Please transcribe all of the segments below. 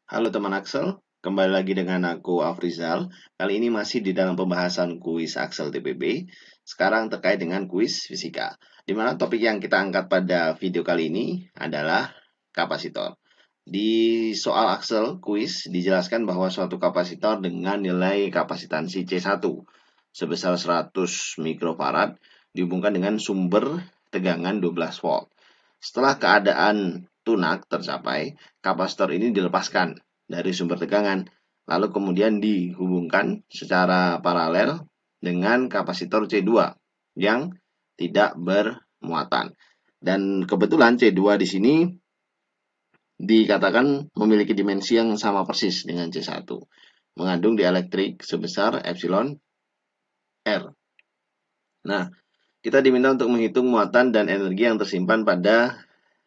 Halo teman Axel, kembali lagi dengan aku Afrizal. Kali ini masih di dalam pembahasan kuis Axel TPB. Sekarang terkait dengan kuis fisika. Di mana topik yang kita angkat pada video kali ini adalah kapasitor. Di soal Axel kuis dijelaskan bahwa suatu kapasitor dengan nilai kapasitansi C1 sebesar 100 mikrofarad dihubungkan dengan sumber tegangan 12 volt. Setelah keadaan tunak tercapai, kapasitor ini dilepaskan dari sumber tegangan, lalu kemudian dihubungkan secara paralel dengan kapasitor C2 yang tidak bermuatan. Dan kebetulan C2 di sini dikatakan memiliki dimensi yang sama persis dengan C1, mengandung dielektrik sebesar epsilon R. Nah, kita diminta untuk menghitung muatan dan energi yang tersimpan pada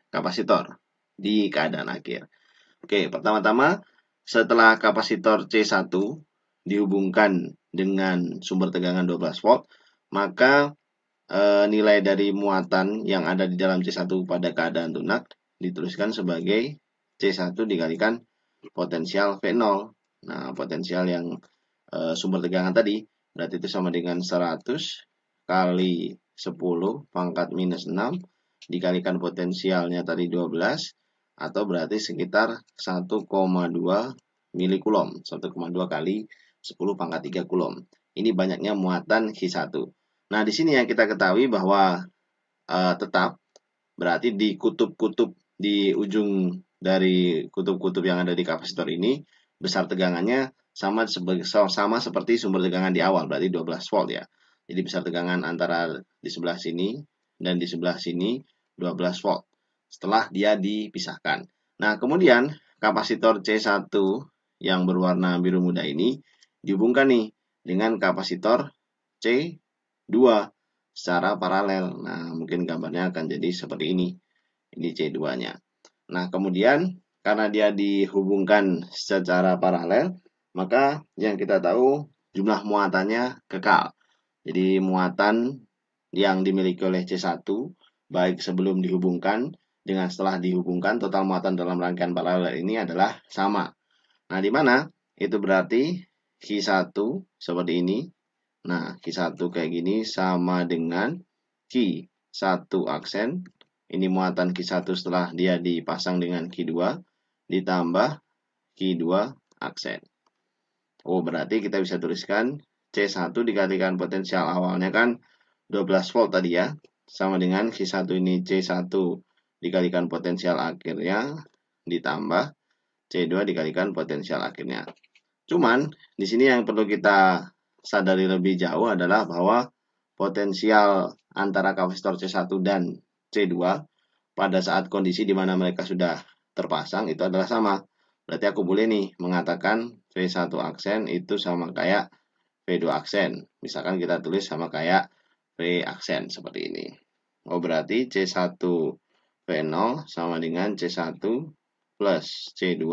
kapasitor di keadaan akhir. Oke, pertama-tama setelah kapasitor C1 dihubungkan dengan sumber tegangan 12 volt, maka nilai dari muatan yang ada di dalam C1 pada keadaan tunak dituliskan sebagai C1 dikalikan potensial V0. Nah, potensial yang sumber tegangan tadi berarti itu sama dengan 100 kali 10 pangkat minus 6 dikalikan potensialnya tadi 12 atau berarti sekitar 1,2 milikulom, 1,2 kali 10 pangkat 3 kulom. Ini banyaknya muatan Q1. Nah, di sini yang kita ketahui bahwa tetap berarti di kutub-kutub di ujung dari kutub-kutub yang ada di kapasitor ini besar tegangannya sama seperti sumber tegangan di awal, berarti 12 volt ya. Jadi besar tegangan antara di sebelah sini dan di sebelah sini 12 volt setelah dia dipisahkan. Nah, kemudian kapasitor C1 yang berwarna biru muda ini dihubungkan nih dengan kapasitor C2 secara paralel. Nah, mungkin gambarnya akan jadi seperti ini. Ini C2-nya. Nah, kemudian karena dia dihubungkan secara paralel, maka yang kita tahu jumlah muatannya kekal. Jadi muatan yang dimiliki oleh C1 baik sebelum dihubungkan dengan setelah dihubungkan, total muatan dalam rangkaian paralel ini adalah sama. Nah, di mana itu berarti Q1 seperti ini. Nah, Q1 kayak gini sama dengan Q1 aksen. Ini muatan Q1 setelah dia dipasang dengan Q2 ditambah Q2 aksen. Oh, berarti kita bisa tuliskan C1 dikalikan potensial awalnya kan 12 volt tadi ya. Sama dengan Q1 ini C1 dikalikan potensial akhirnya ditambah C2 dikalikan potensial akhirnya. Cuman di sini yang perlu kita sadari lebih jauh adalah bahwa potensial antara kapasitor C1 dan C2 pada saat kondisi di mana mereka sudah terpasang itu adalah sama. Berarti aku boleh nih mengatakan V1 aksen itu sama kayak V2 aksen. Misalkan kita tulis sama kayak V aksen seperti ini. Oh, berarti C1 V0 sama dengan C1 plus C2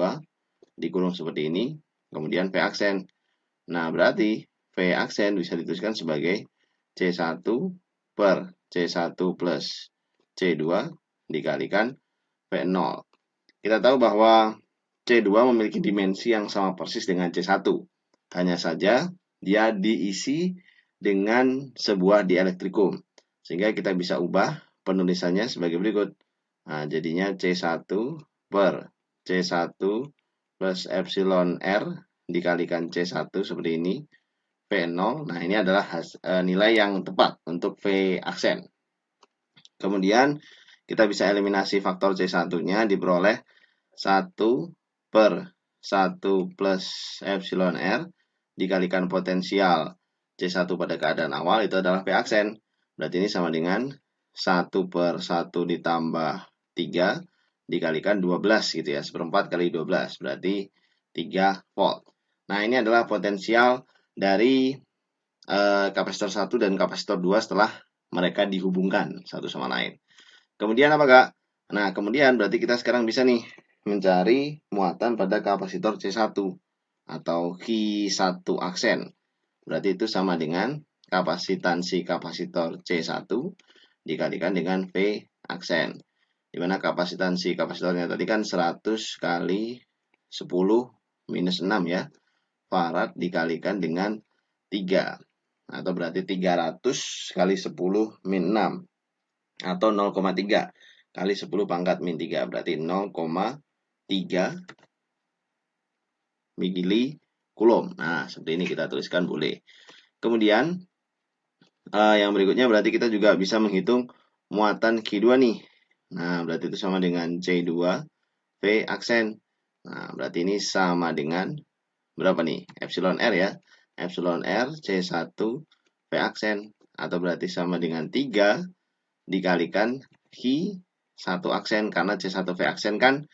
dikurung seperti ini. Kemudian V aksen. Nah, berarti V aksen bisa dituliskan sebagai C1 per C1 plus C2 dikalikan V0. Kita tahu bahwa C2 memiliki dimensi yang sama persis dengan C1. Hanya saja dia diisi dengan sebuah dielektrikum. Sehingga kita bisa ubah penulisannya sebagai berikut. Nah, jadinya C1 per C1 plus epsilon R dikalikan C1 seperti ini. V0. Nah, ini adalah nilai yang tepat untuk V aksen. Kemudian kita bisa eliminasi faktor C1-nya diperoleh 1 per 1 plus epsilon R dikalikan potensial C1 pada keadaan awal itu adalah V aksen. Berarti ini sama dengan 1 per 1 ditambah 3 dikalikan 12 gitu ya. 1/4 kali 12 berarti 3 volt. Nah, ini adalah potensial dari kapasitor 1 dan kapasitor 2 setelah mereka dihubungkan satu sama lain. Kemudian apa Kak? Nah, kemudian berarti kita sekarang bisa nih mencari muatan pada kapasitor C1 atau Q1 aksen. Berarti itu sama dengan kapasitansi kapasitor C1 dikalikan dengan V aksen. Di mana kapasitansi kapasitornya tadi kan 100 kali 10 minus 6 ya. Farad dikalikan dengan 3. Atau berarti 300 kali 10 min 6. Atau 0,3 kali 10 pangkat min 3. Berarti 0,3 milikulom. Nah, seperti ini kita tuliskan boleh. Kemudian, yang berikutnya berarti kita juga bisa menghitung muatan Q2 nih. Nah, berarti itu sama dengan C2 V aksen. Nah, berarti ini sama dengan berapa nih? Epsilon R ya. Epsilon R C1 V aksen. Atau berarti sama dengan 3 dikalikan Q1 aksen. Karena C1 V aksen kan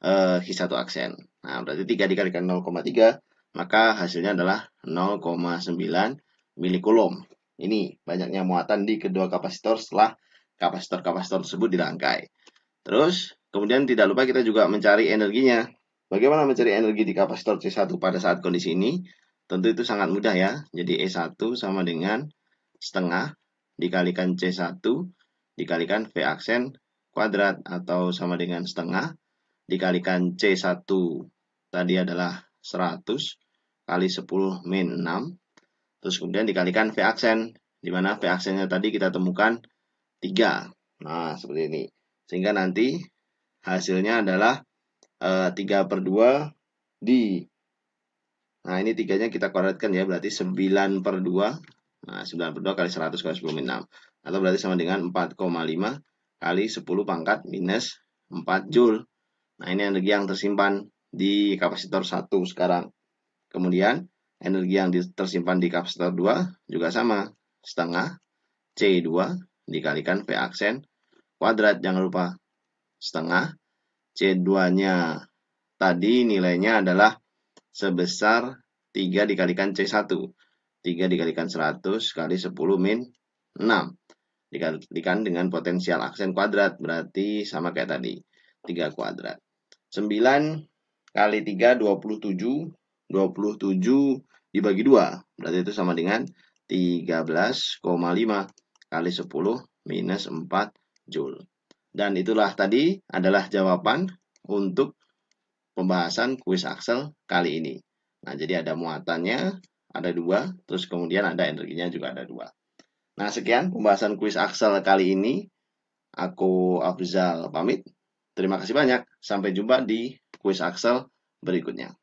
Q1 aksen. Nah, berarti 3 dikalikan 0,3. Maka hasilnya adalah 0,9 milikulom. Ini banyaknya muatan di kedua kapasitor setelah kapasitor-kapasitor tersebut dirangkai. Terus, kemudian tidak lupa kita juga mencari energinya. Bagaimana mencari energi di kapasitor C1 pada saat kondisi ini? Tentu itu sangat mudah ya. Jadi E1 sama dengan setengah dikalikan C1 dikalikan V aksen kuadrat atau sama dengan setengah dikalikan C1 tadi adalah 100 kali 10 min 6. Terus kemudian dikalikan V aksen, di mana V aksennya tadi kita temukan 3. Nah, seperti ini. Sehingga nanti hasilnya adalah 3/2 di. Nah, ini 3-nya kita kuadratkan ya, berarti 9/2. Nah, 9/2 kali 100 kali 10 min 6. Atau berarti sama dengan 4,5 kali 10 pangkat minus 4 Joule. Nah, ini energi yang tersimpan di kapasitor 1 sekarang. Kemudian, energi yang tersimpan di kapasitor 2 juga sama. Setengah C2 dikalikan V aksen kuadrat. Jangan lupa setengah. C2-nya tadi nilainya adalah sebesar 3 dikalikan C1. 3 dikalikan 100 kali 10 min 6. Dikalikan dengan potensial aksen kuadrat. Berarti sama kayak tadi. 3 kuadrat. 9 kali 3, 27. 27 dibagi 2. Berarti itu sama dengan 13,5 kali 10 minus 4 Joule. Dan itulah tadi adalah jawaban untuk pembahasan kuis Axel kali ini. Nah, jadi ada muatannya, ada 2, terus kemudian ada energinya juga ada 2. Nah, sekian pembahasan kuis Axel kali ini. Aku Afrizal pamit. Terima kasih banyak. Sampai jumpa di kuis Axel berikutnya.